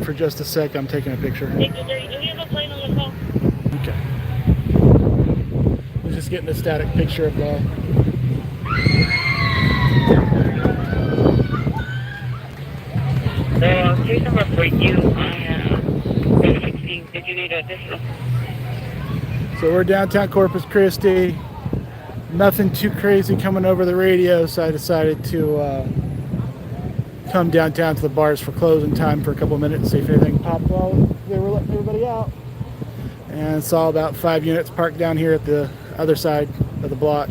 for just a sec. I'm taking a picture. Do we have a plane on the call? Okay. I was just getting a static picture of the. So, case number for you, I have 16. Did you need additional? So we're downtown Corpus Christi. Nothing too crazy coming over the radio, so I decided to come downtown to the bars for closing time for a couple minutes, see if anything popped while they were letting everybody out. And saw about 5 units parked down here at the other side of the block.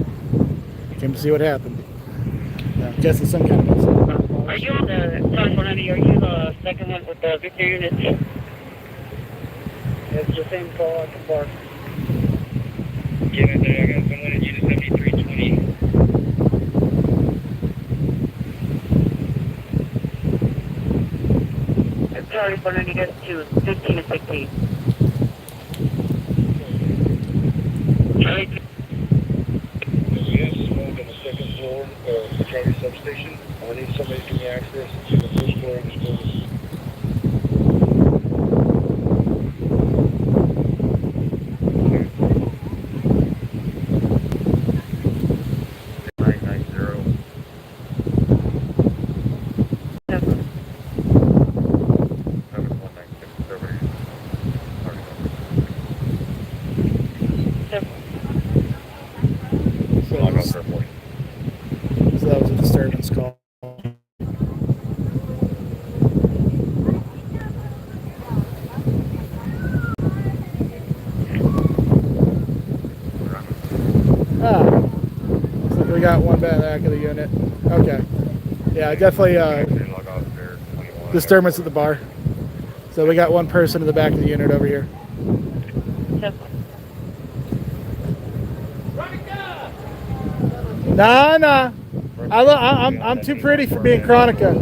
Came to see what happened. I'm guessing some kind of incident. Are you on the telephone? Are you the second one with the Victor unit? It's the same call at the park. Yeah, I got someone in unit 7320. Sorry for letting you get to 15 and 16. Charlie. Yes, smoke on the second floor of the Charlie substation. I need somebody to give me access to the first floor of this building. So that was a disturbance call. Looks like we got one back of the unit. Okay. Yeah, definitely disturbance at the bar. So we got one person in the back of the unit over here. Nah. I'm too pretty for being Chronica.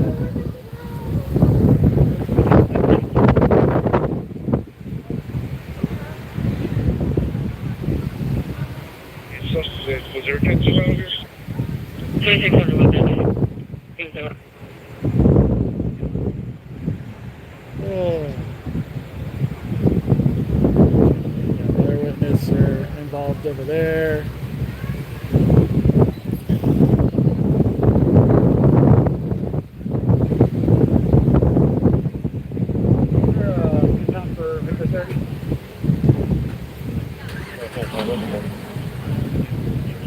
Was there a catch around here? 3600. Another witness are involved over there.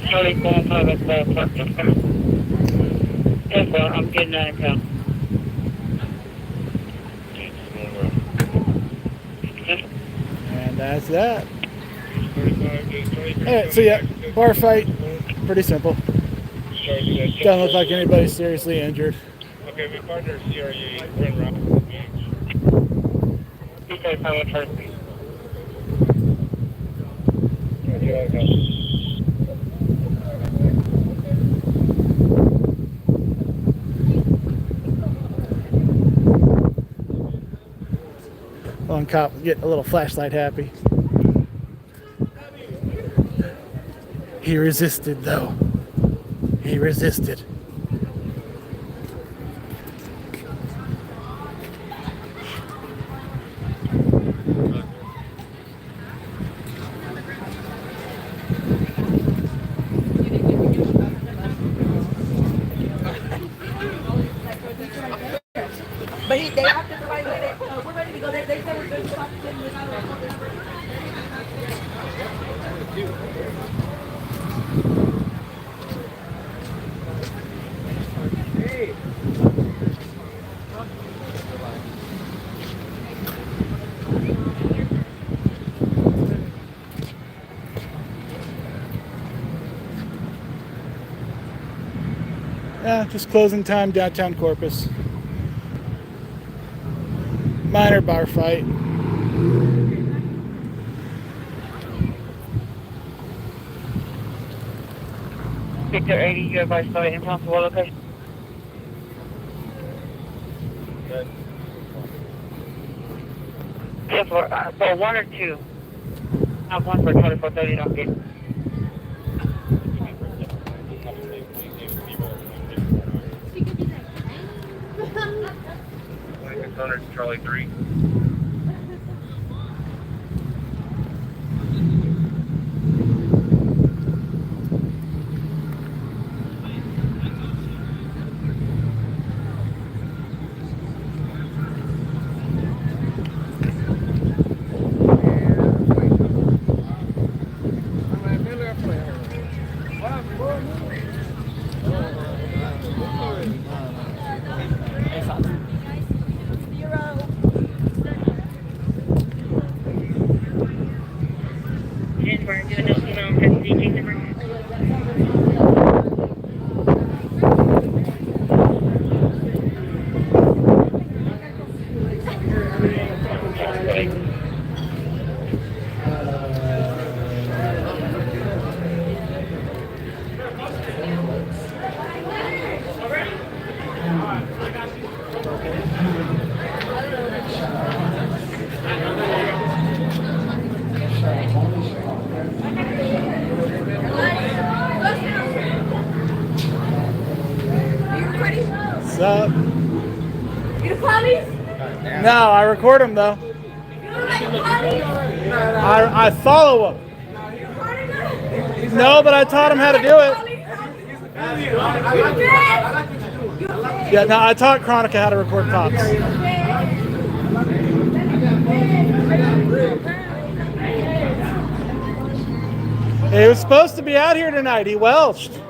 Charlie, phone 5 at the park. Yes, well, I'm getting out of town. And that's that. Alright, so yeah, bar fight, pretty simple. Doesn't look like anybody's seriously injured. Okay, my partner is CRE. We're in route. Okay, fine, Charlie. One cop getting a little flashlight happy. He resisted though. He resisted. But they have to fight with it. We're ready to go. They said we're going to stop getting this out of Hey. Yeah, just closing time, downtown Corpus. Minor bar fight. Victor 80, you advised by impossible location. Yeah, for 1 or 2. Not 1 for 2430, don't get. 600 to Charlie 3. Jennifer, do a note email and DJ number. What's up? You the police? No, I record them though. You don't like the police? I follow them. No, but I taught him how to do it. Yeah, no, I taught Chronica how to record cops. He was supposed to be out here tonight. He welched.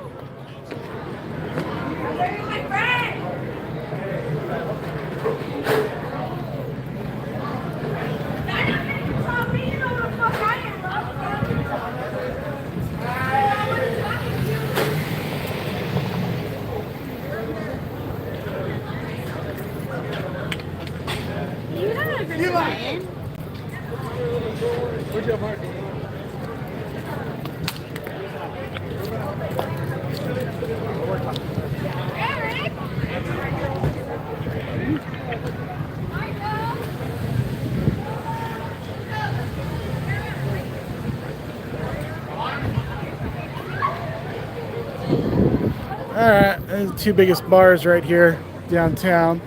Alright, the two biggest bars right here downtown.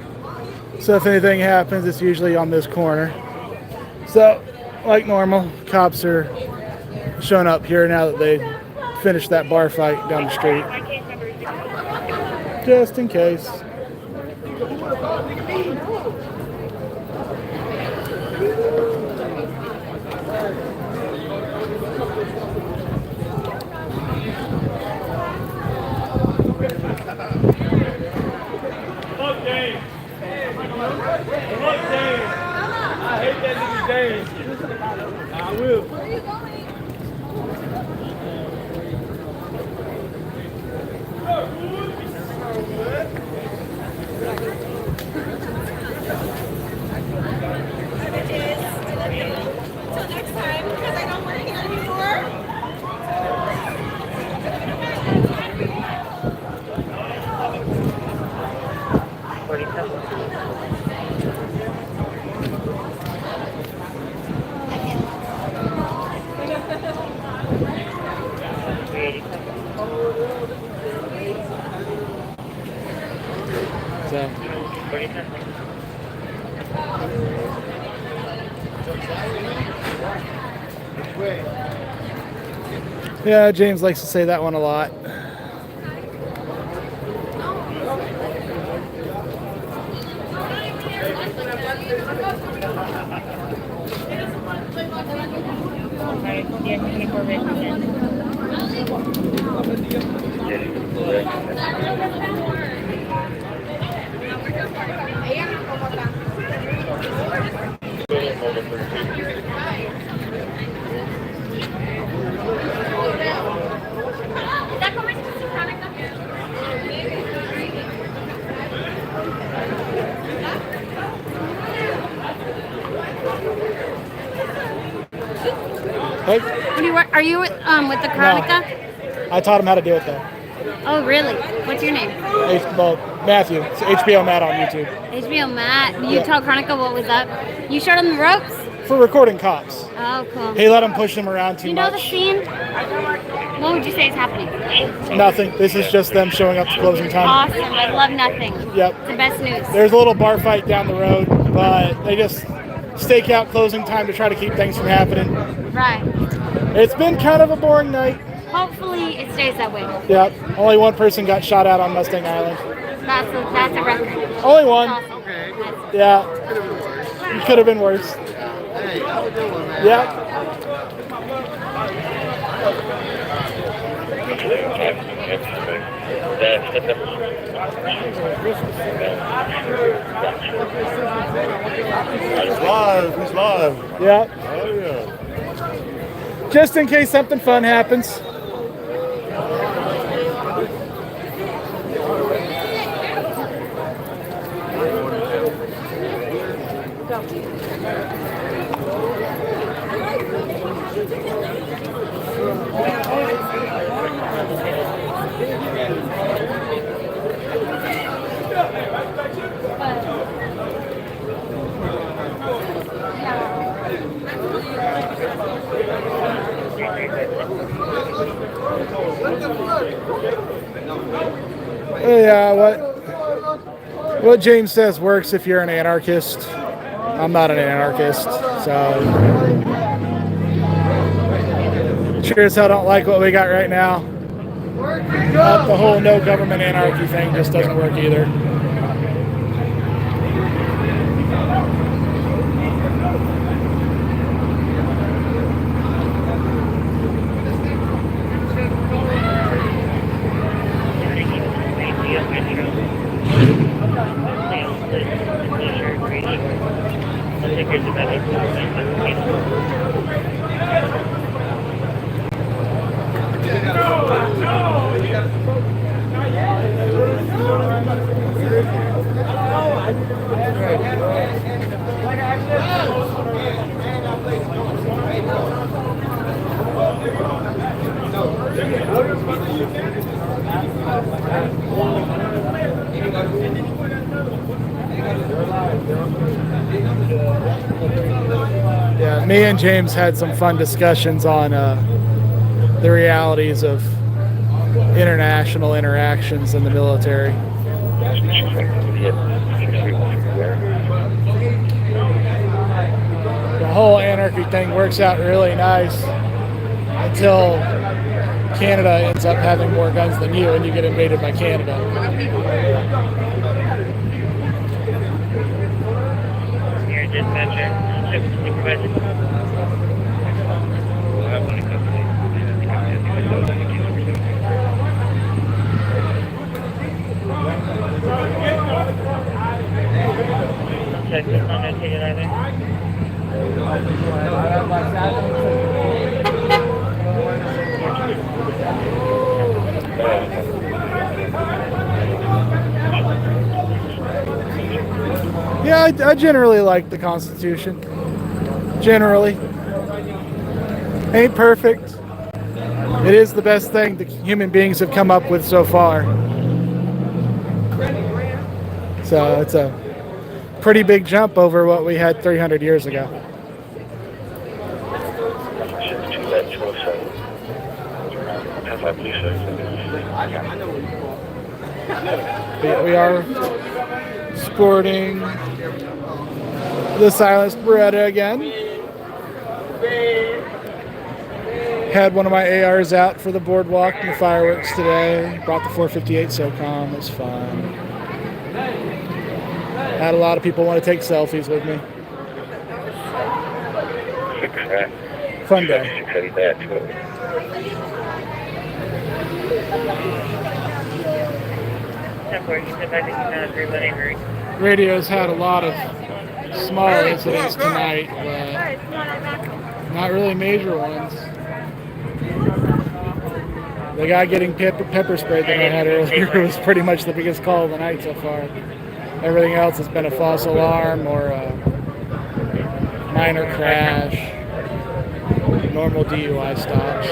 So if anything happens, it's usually on this corner. So, like normal, cops are showing up here now that they finished that bar fight down the street. Just in case. I hate that nigga Dave. I will. Where are you going? Till next time, because I don't want to hear anymore. So. Yeah, James likes to say that one a lot. Hey, Are you with the Chronica? I taught him how to do it though. Oh, really? What's your name? Matthew. It's HBOMatt on YouTube. HBOMatt. You Yeah. taught Chronica what was up? You showed him the ropes? for recording cops. Oh, cool. He let them push him around too You know the much. scene? What would you say is happening? Nothing. This is just them showing up to closing time. Awesome. I love nothing. Yep. It's the best news. There's a little bar fight down the road, but they just stake out closing time to try to keep things from happening. Right. It's been kind of a boring night. Hopefully it stays that way. Yep. Only one person got shot out on Mustang Island. That's a record. Only one. That's awesome. Yeah. It could have been worse. Yep. It's live. He's live. Yep. Oh, yeah. Just in case something fun happens. Yeah, what James says works if you're an anarchist. I'm not an anarchist, so sure as hell don't like what we got right now. The whole no government anarchy thing just doesn't work either. Yeah, me and James had some fun discussions on the realities of international interactions in the military. The whole anarchy thing works out really nice until Canada ends up having more guns than you and you get invaded by Canada. Here, dispatcher, ship supervisor. Check this not notated either. Yeah, I generally like the Constitution. Generally. Ain't perfect. It is the best thing that human beings have come up with so far. So it's a pretty big jump over what we had 300 years ago. We are sporting the silenced Beretta again. Had one of my ARs out for the boardwalk and the fireworks today. Brought the 458 SOCOM. It was fun. Had a lot of people want to take selfies with me. Fun day. Radio's had a lot of small incidents tonight, but not really major ones. The guy getting pepper sprayed that I had earlier was pretty much the biggest call of the night so far. Everything else has been a false alarm or a minor crash, normal DUI stops.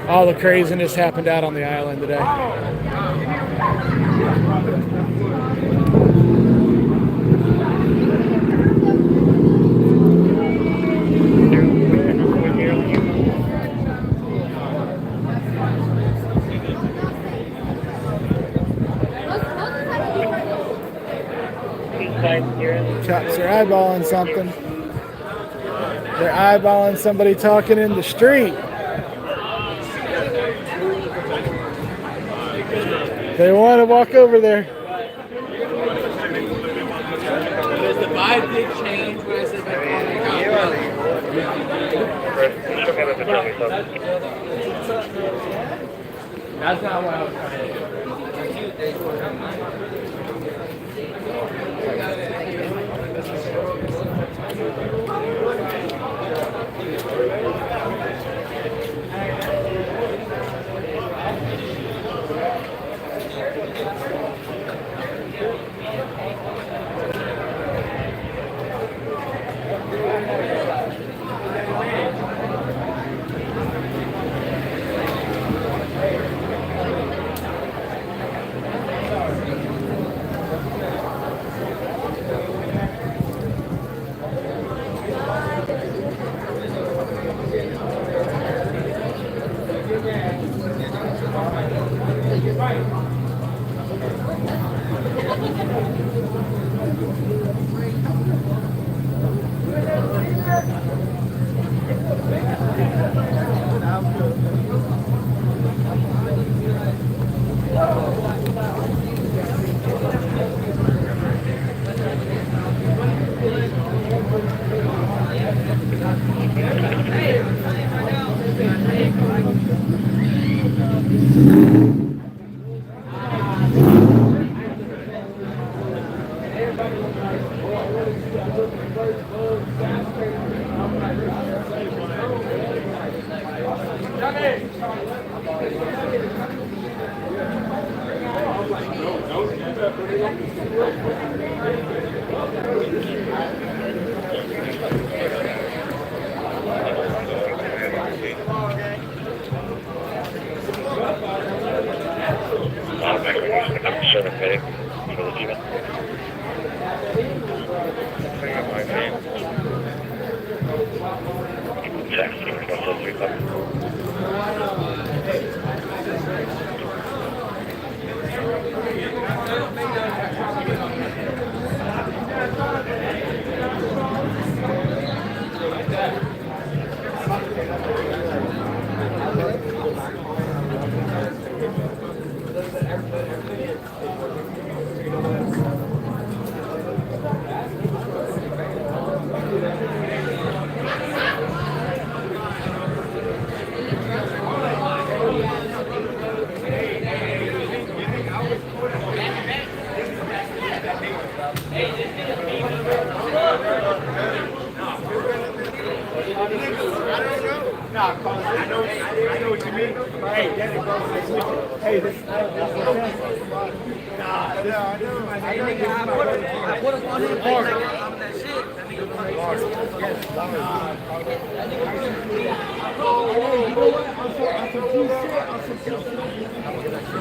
All the craziness happened out on the island today. Cops are eyeballing something. They're eyeballing somebody talking in the street. They want to walk over there. Does the vibe did change when I said that? That's not what I was trying to do.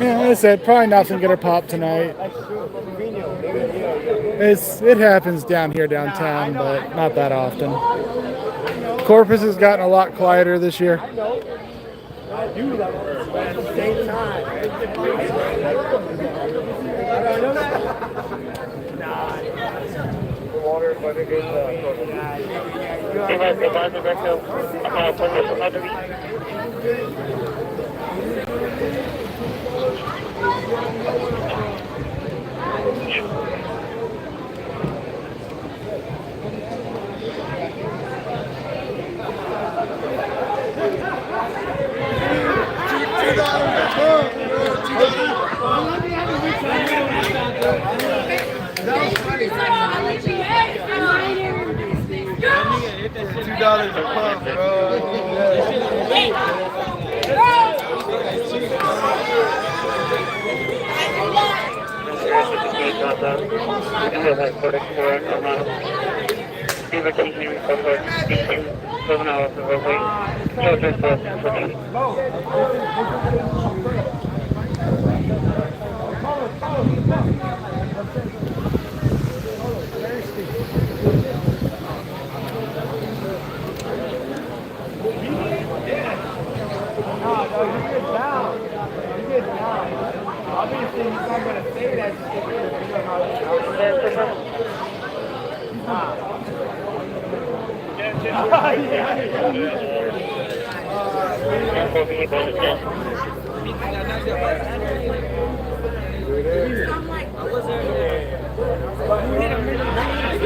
Yeah, I said probably nothing gonna pop tonight. It happens down here downtown, but not that often. Corpus has gotten a lot quieter this year. $2 a pump,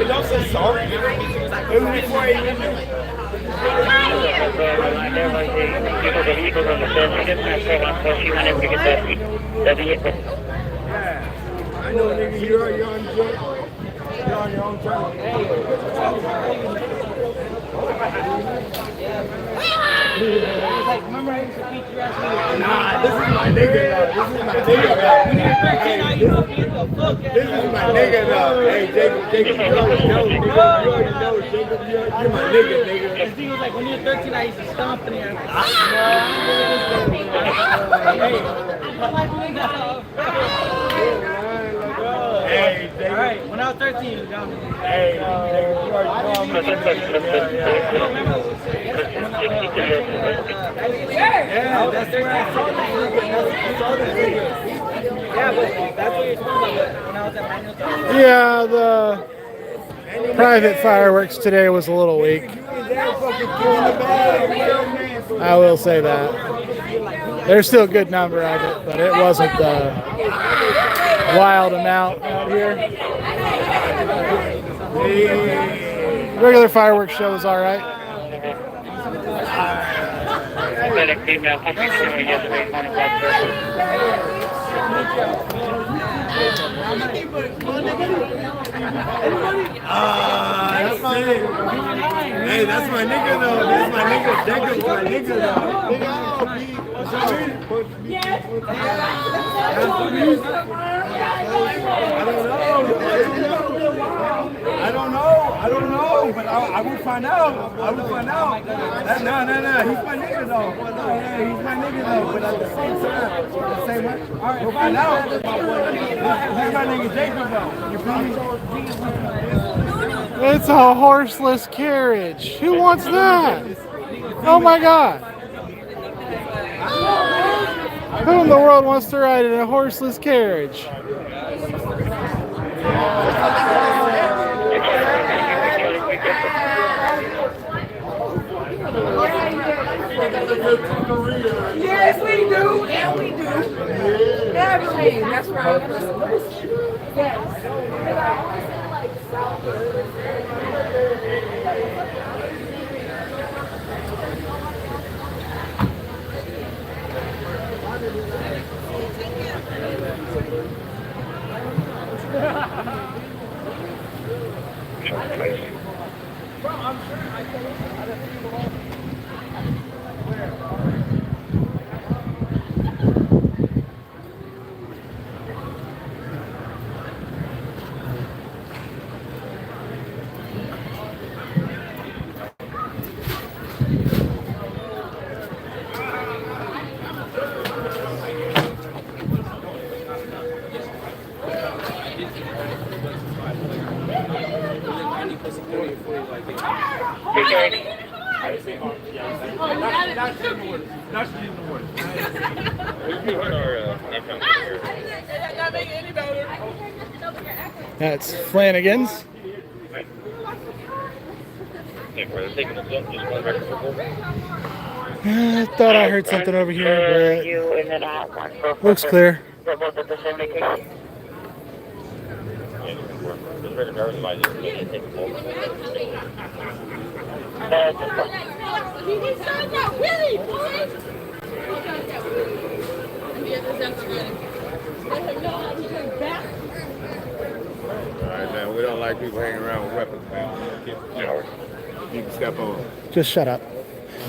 Don't say sorry. It was before he even knew. I know, nigga, you're on your own joint. You're on your own joint. Nah, this is my nigga though. This is my nigga though. Hey, Jacob, you already know, nigga. You already know, Jacob. You're my nigga, nigga. He was like, when you were 13, I used to stomp in here. Hey, Jacob. All right, when I was 13, he was gone. Hey, Jacob, you already know I'm my nigga. Yeah, that's where I saw this nigga. I saw this nigga. Yeah, but that's what you're talking about. When I was at Manuel. Yeah, the private fireworks today was a little weak. I will say that. There's still a good number of it, but it wasn't the wild amount out here. Regular fireworks show was all right. That's my nigga. Hey, that's my nigga though. That's my nigga. Jacob's my nigga though. I don't know, but I will find out. No. He's my nigga though. Yeah, he's my nigga though. But at the same time, we'll find out. He's my nigga Jacob though. You feel me? It's a horseless carriage. Who wants that? Oh my God. Who in the world wants to ride in a horseless carriage? Yes, we do. And we do. Everything. That's right. Yes. That's Flanagan's. I thought I heard something over here, but looks clear. Alright, man, we don't like people hanging around with weapons, man. You can step on. Just shut up.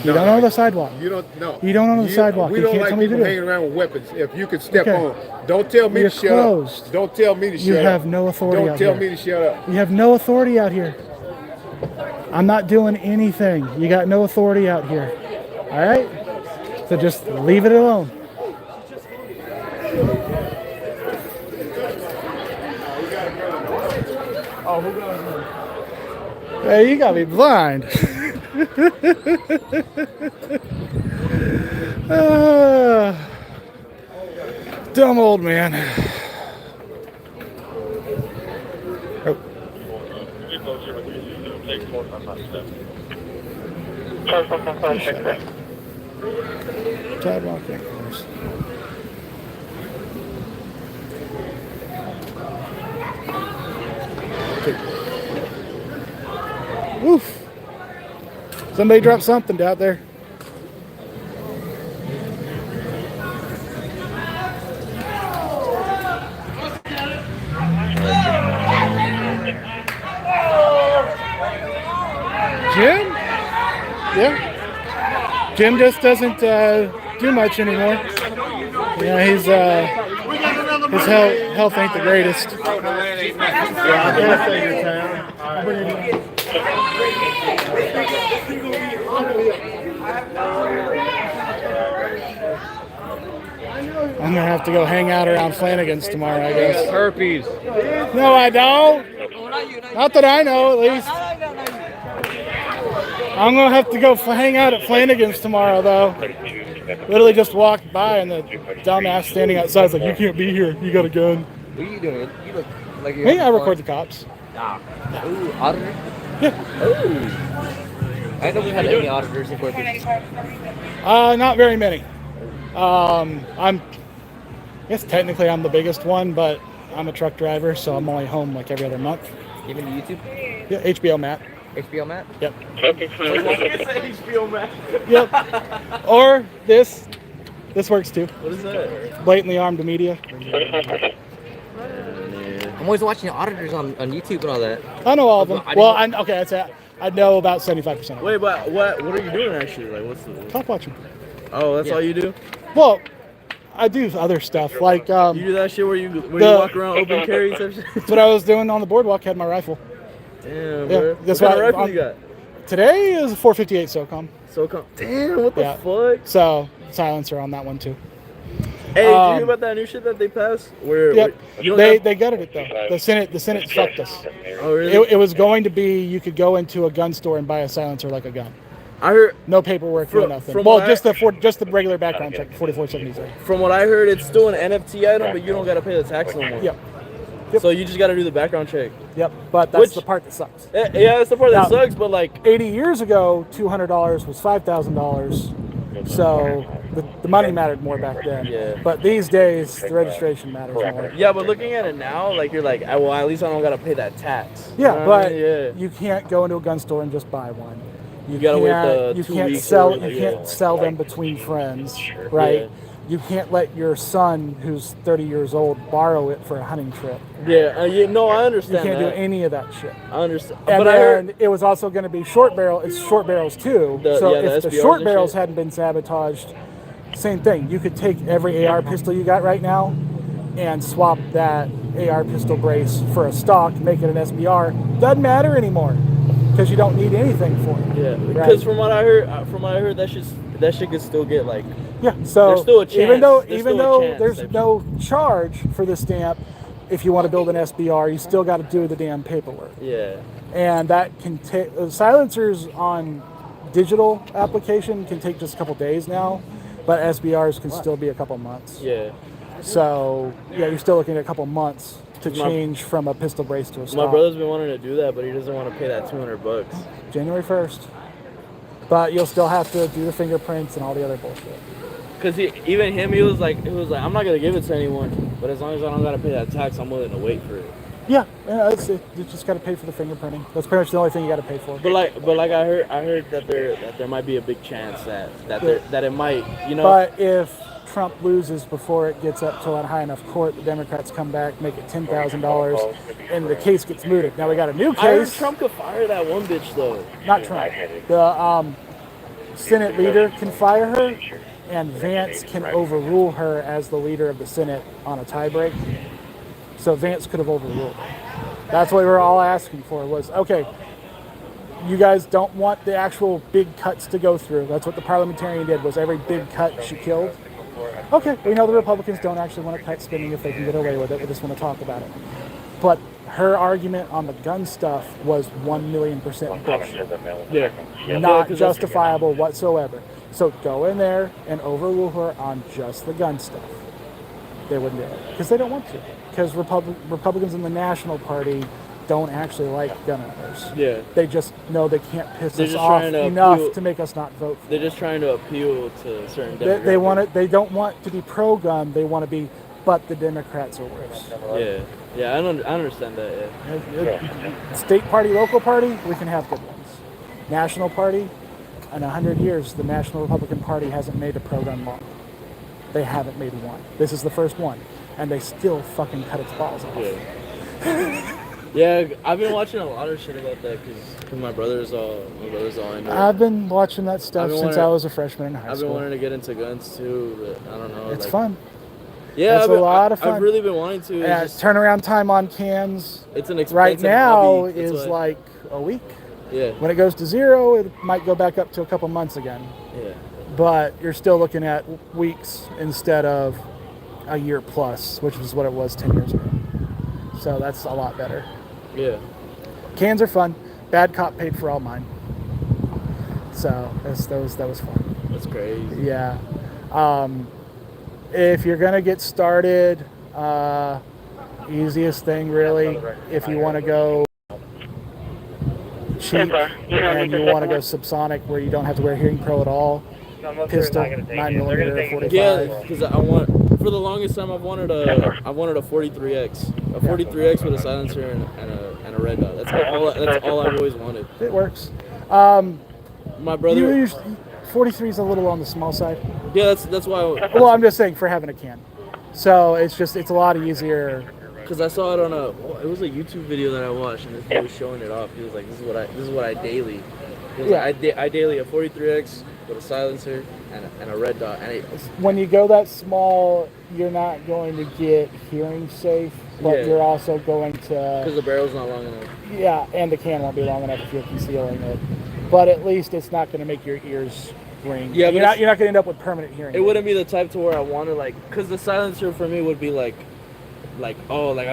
You don't own the sidewalk. You don't know. You don't own the sidewalk. We You don't can't like tell me to people do it. hanging around with weapons. If you can step Okay. on, don't tell me You're to shut closed. up. Don't tell me to shut You up. have no authority Don't out tell here. me to shut up. You have no authority out here. I'm not doing anything. You got no authority out here. All right? So just leave it alone. Oh, who goes? Hey, you got me blind. Dumb old man. Oh. Sidewalk anchors. Woof. Somebody dropped something out there. Jim? Yeah. Jim just doesn't do much anymore. You know, his health ain't the greatest. I'm gonna have to go hang out around Flanagan's tomorrow, I guess. Herpes. No, I don't. Not that I know, at least. I'm gonna have to go hang out at Flanagan's tomorrow, though. Literally just walked by and the dumbass standing outside is like, "You can't be here. You got a gun." What are you doing? You look like you're. Hey, I record the cops. Ooh, auditor? Yeah. Ooh. I know we had any auditors in Corpus. Not very many. I guess technically I'm the biggest one, but I'm a truck driver, so I'm only home like every other month. Even YouTube? Yeah, HBOMatt. HBOMatt? Yep. HBOMatt. Yep. Or this. This works too. What is that? Blatantly armed media. I'm always watching auditors on YouTube and all that. I know all of them. Well, okay, that's it. I know about 75% of them. Wait, but what are you doing actually? Like, what's the? Cop watching. Oh, that's all you do? Well, I do other stuff like you do that shit where you walk around open carry type shit? That's what I was doing on the boardwalk. Had my rifle. Damn, Yeah, bro. that's what kind why of rifle you got? Today is a 458 SOCOM. SOCOM. Damn, what the Yeah. fuck? So silencer on that one too. Hey, did you hear about that new shit that they passed? Where Yep. you don't They gutted it though. The Senate fucked us. Oh really? It was going to be you could go into a gun store and buy a silencer like a gun. I heard. No paperwork, no nothing. from Well, what just the regular background check, 4473. From what I heard, it's still an NFT item, but you don't gotta pay the tax no more. Yep. So you just gotta do the background check. Yep. But that's the part that sucks. Yeah, that's the part that sucks. But like 80 years ago, $200 was $5,000. So the money mattered more back then. Yeah. But these days, the registration matters more. Yeah, but looking at it now, like you're like, well, at least I don't gotta pay that tax. Yeah, You know what I but mean? Yeah. you can't go into a gun store and just buy one. You gotta wait the You 2 can't weeks sell. or You can't sell them between friends, right? Yeah. You can't let your son, who's 30 years old, borrow it for a hunting trip. Yeah, no, I You understand. can't do that. any of that shit. I understand. And but I then heard it was also going to be short barrel. It's short barrels too. So the if the SBRs short and barrels shit. hadn't been sabotaged, same thing. You could take every AR pistol you got right now and swap that AR pistol brace for a stock, make it an SBR. Doesn't matter anymore because you don't need anything for it. Yeah, right? because from what I heard, that shit could still get like. Yeah, so there's still a chance. even though There's still a chance there's that- no charge for the stamp, if you want to build an SBR, you still got to do the damn paperwork. Yeah. And that can take silencers on digital application can take just a couple days now, but SBRs can still be a couple months. Yeah. So yeah, you're still looking at a couple months to change from a pistol brace to a stock. My brother's been wanting to do that, but he doesn't want to pay that $200. January 1st. But you'll still have to do the fingerprints and all the other bullshit. Cause he was like, I'm not gonna give it to anyone, but as long as I don't gotta pay that tax, I'm willing to wait for it. Yeah, you just got to pay for the fingerprinting. That's pretty much the only thing you got to pay for. But like I heard that there might be a big chance that it might, you know. But if Trump loses before it gets up to a high enough court, the Democrats come back, make it $10,000, and the case gets mooted. Now we got a new I heard case. Trump could fire that one bitch though. Not Trump. The Senate leader can fire her, and Vance can overrule her as the leader of the Senate on a tiebreak. So Vance could have overruled her. That's what we were all asking for was, okay, you guys don't want the actual big cuts to go through. That's what the parliamentarian did, was every big cut she killed. Okay, we know the Republicans don't actually want to cut spending if they can get away with it. We just want to talk about it. But her argument on the gun stuff was 1,000,000% bullshit. Yeah. Not justifiable whatsoever. So go in there and overrule her on just the gun stuff. They wouldn't do it because they don't want to. Because Republicans in the National Party don't actually like gun owners. Yeah. They just know they can't piss They're us just off trying to enough appeal- to make us not vote for They're them. just trying to appeal to certain They demographics. want it. They don't want to be pro-gun. They want to be, but the Democrats are worse. Yeah. Yeah, I understand that, yeah. State party, local party, we can have good ones. National party, in 100 years, the National Republican Party hasn't made a pro-gun law. They haven't made one. This is the first one, and they still fucking cut its balls off. Yeah. Yeah, I've been watching a lot of shit about that because my brother's all into it. I've been watching that stuff since wanting- I was a freshman in high I've been school. wanting to get into guns too, but I don't know. It's like, fun. Yeah, It's a lot of fun. I've really been wanting to. Yeah, It's just, turnaround time on cans it's an expensive right now hobby. That's is why- like a week. Yeah. When it goes to 0, it might go back up to a couple months again. Yeah. But you're still looking at weeks instead of a year plus, which was what it was 10 years ago. So that's a lot better. Yeah. Cans are fun. Bad cop paid for all mine. So that was fun. That's crazy. Yeah. If you're gonna get started, easiest thing really, if you want to go cheap and you want to go subsonic where you don't have to wear hearing pro at all, pistol, 9mm, 45. Yeah, because I want. For the longest time, I wanted a 43X, a 43X with a silencer and a red dot. That's all I've always wanted. It works. My brother. 43 is a little on the small side. Yeah, that's why. Well, I'm just saying for having a can. So it's a lot easier. Because I saw it on it was a YouTube video that I watched, and he was showing it off. He was like, "This is what I daily." He was like, I daily a 43X with a silencer and a red dot, and when you go that small, you're not going to get hearing safe, but Yeah. you're also going to. because the barrel's not long enough. Yeah, and the can won't be long enough if you're concealing it. But at least it's not going to make your ears ring. Yeah, you're but not going to end up with permanent hearing. It wouldn't be the type to where I want to because the silencer for me would be like I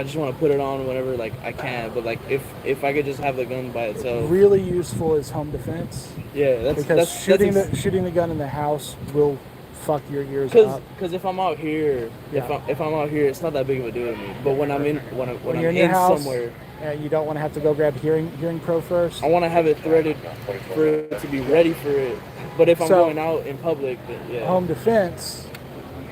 just want to put it on whenever I can, but if I could just have the gun by itself. Really useful is home defense. Yeah, because shooting the gun in the house will fuck your ears up. Because if I'm out here, if I'm out here, it's not that big of a deal to me. But when I'm in you're in your house, somewhere, and you don't want to have to go grab hearing pro first. I want to have it threaded for it to be ready for it. But if I'm going out in public, then yeah. Home defense,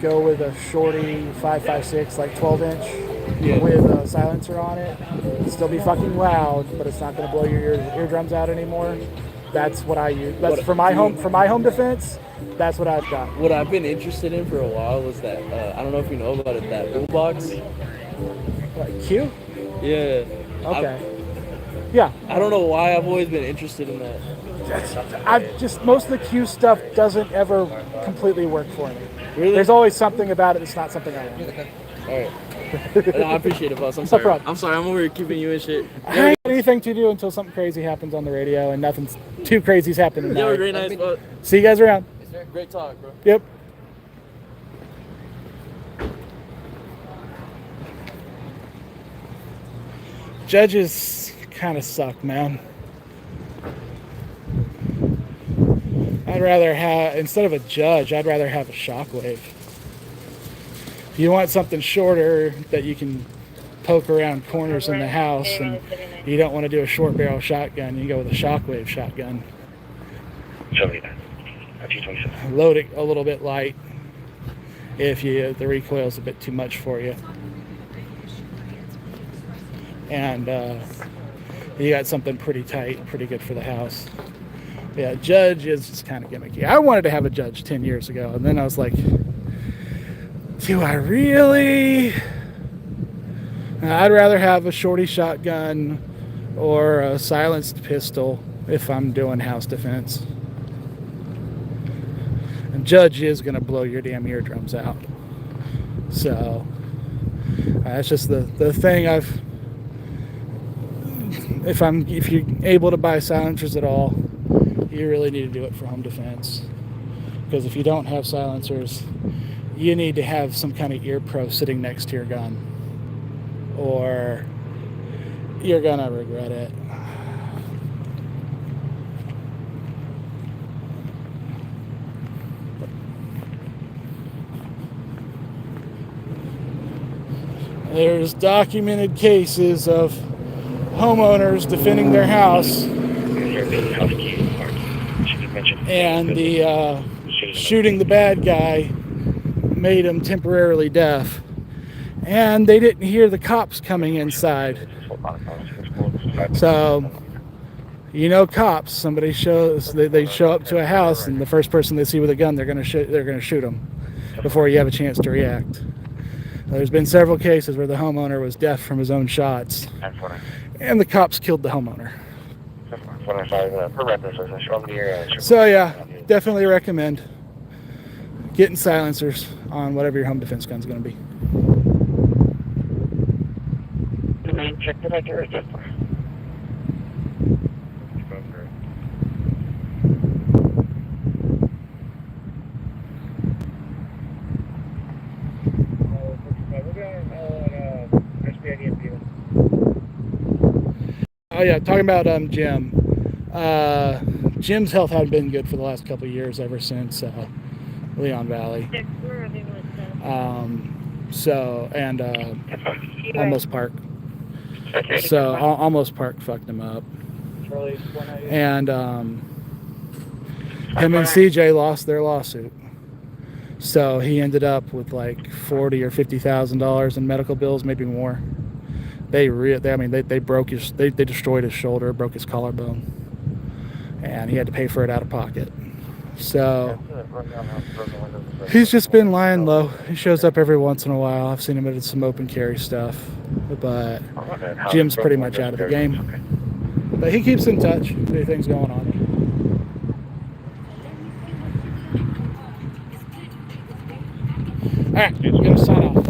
go with a shorty 5.56, like 12-inch, with a silencer on it. It'll still be fucking loud, but it's not going to blow your eardrums out anymore. That's what I use. That's for my home defense. That's what I've got. What I've been interested in for a while was that I don't know if you know about it, that boombox. Like Q? Yeah. Okay. Yeah. I don't know why I've always been interested in that. Most of the Q stuff doesn't ever completely work for me. Really? There's always something about it that's not something I want. All right. No, I appreciate it, boss. I'm sorry. problem. I'm sorry. I'm over here keeping you in shit. I ain't got anything to do until something crazy happens on the radio, and nothing's too crazy's happening You have a tonight. great night, spot. See you guys around. Great talk, bro. Yep. Judges kind of suck, man. I'd rather have, instead of a judge, I'd rather have a shockwave. If you want something shorter that you can poke around corners in the house and you don't want to do a short barrel shotgun, you go with a shockwave shotgun. Load it a little bit light if the recoil's a bit too much for you. And you got something pretty tight, pretty good for the house. Yeah, judge is just kind of gimmicky. I wanted to have a judge 10 years ago, and then I was like, do I really? I'd rather have a shorty shotgun or a silenced pistol if I'm doing house defense. And judge is going to blow your damn eardrums out. So that's just the thing if you're able to buy silencers at all, you really need to do it for home defense. Because if you don't have silencers, you need to have some kind of ear pro sitting next to your gun, or you're gonna regret it. There's documented cases of homeowners defending their house, and the shooting the bad guy made him temporarily deaf, and they didn't hear the cops coming inside. So, you know, cops. Somebody shows they show up to a house, and the first person they see with a gun, they're gonna shoot them before you have a chance to react. There's been several cases where the homeowner was deaf from his own shots, and the cops killed the homeowner. So yeah, definitely recommend getting silencers on whatever your home defense gun's going to be. Oh yeah, talking about Jim. Jim's health hadn't been good for the last couple of years, ever since Leon Valley. Almost Park. So Almost Park fucked him up, and him and CJ lost their lawsuit. So he ended up with like $40,000 or $50,000 in medical bills, maybe more. They destroyed his shoulder, broke his collarbone, and he had to pay for it out of pocket. So he's just been lying low. He shows up every once in a while. I've seen him at some open carry stuff, but Jim's pretty much out of the game. But he keeps in touch if anything's going on. All right, we're gonna sign off.